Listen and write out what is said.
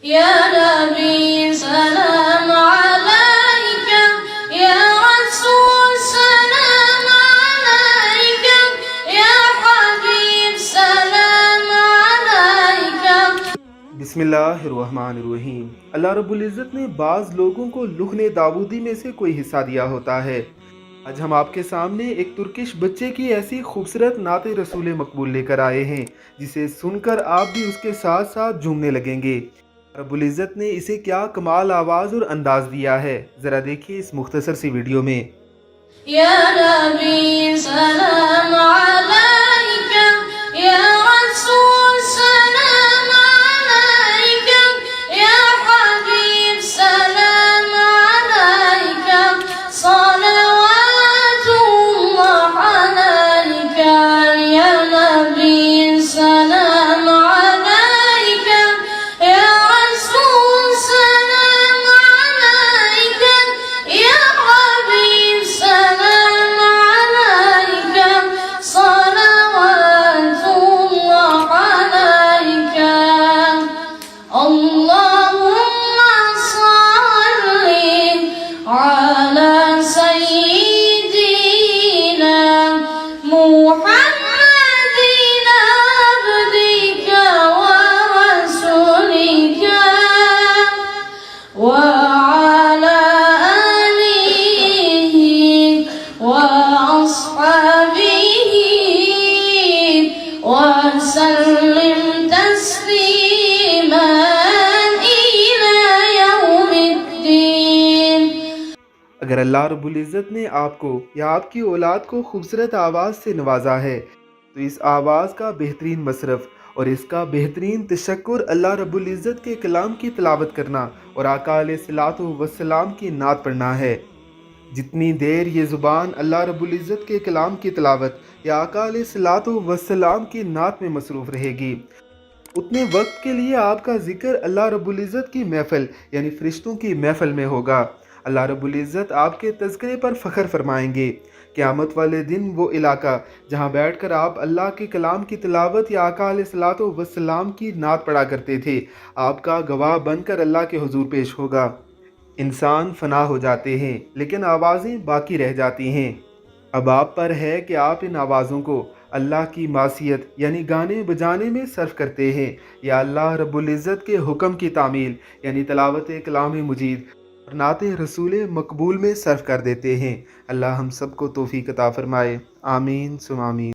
या नबी सलाम अलैका, या रसूल सलाम अलैका, या हबीब सलाम अलैका। बिस्मिल्लाहिर्रहमानिर्रहीम। अल्लाह रब्बुल इज़्ज़त ने बाज़ लोगों को लुग़्ने दाऊदी में से कोई हिस्सा दिया होता है। आज हम आपके सामने एक तुर्किश बच्चे की ऐसी खूबसूरत नाते रसूल मकबूल लेकर आए हैं जिसे सुनकर आप भी उसके साथ साथ झूमने लगेंगे। रब्बुल इज़्ज़त ने इसे क्या कमाल आवाज़ और अंदाज़ दिया है, ज़रा देखिए इस मुख्तसर सी वीडियो में। या नबी सलाम अलैका, या रसूल सलाम अलैका, या हबीब सलाम अलैका, सलवातुल्लाह अलैका, या नबी सलाम अलैका, या रसूल सलाम अलैका, या हबीब सलाम अलैका, सलवातुल्लाह अलैका। अल्लाहुम्मा सल्ली अला सय्यिदिना मुहम्मदिन अब्दिका व रसूलिका व अला आलिहि व अस्हाबिहि व सल्लिम तस्लीमान इला यौमिद्दीन। अगर अल्लाह रब्बुल इज़्ज़त ने आपको या आपकी औलाद को खूबसूरत आवाज़ से नवाजा है तो इस आवाज़ का बेहतरीन मसरफ़ और इसका बेहतरीन तशक्कुर अल्लाह रब्बुल इज़्ज़त के कलाम की तिलावत करना और आका अलैहिस्सलातु वस्सलाम की नात पढ़ना है। जितनी देर ये ज़ुबान अल्लाह रब्बुल इज़्ज़त के कलाम की तिलावत या आका अलैहिस्सलातु वस्सलाम की नात में मसरूफ़ रहेगी, उतने वक्त के लिए आपका ज़िक्र अल्लाह रब्बुल इज़्ज़त की महफ़िल यानी फ़रिश्तों की महफ़िल में होगा। अल्लाह रब्बुल इज़्ज़त आपके तज़किरे पर फ़ख्र फरमाएंगे। क़यामत वाले दिन वो इलाका जहाँ बैठकर आप अल्लाह के कलाम की तिलावत या आका अलैहिस्सलातु वस्सलाम की नात पढ़ा करते थे, आपका गवाह बनकर अल्लाह के हुज़ूर पेश होगा। इंसान फ़ना हो जाते हैं लेकिन आवाज़ें बाकी रह जाती हैं। अब आप पर है कि आप इन आवाज़ों को अल्लाह की मासियत यानी गाने बजाने में सर्फ करते हैं या अल्लाह रब्बुल इज़्ज़त के हुक्म की तामील यानी तलावत कलाम मुजीद और नाते रसूल मकबूल में सर्फ कर देते हैं। अल्लाह हम सबको तौफीक अता फ़रमाए। आमीन सुम आमीन।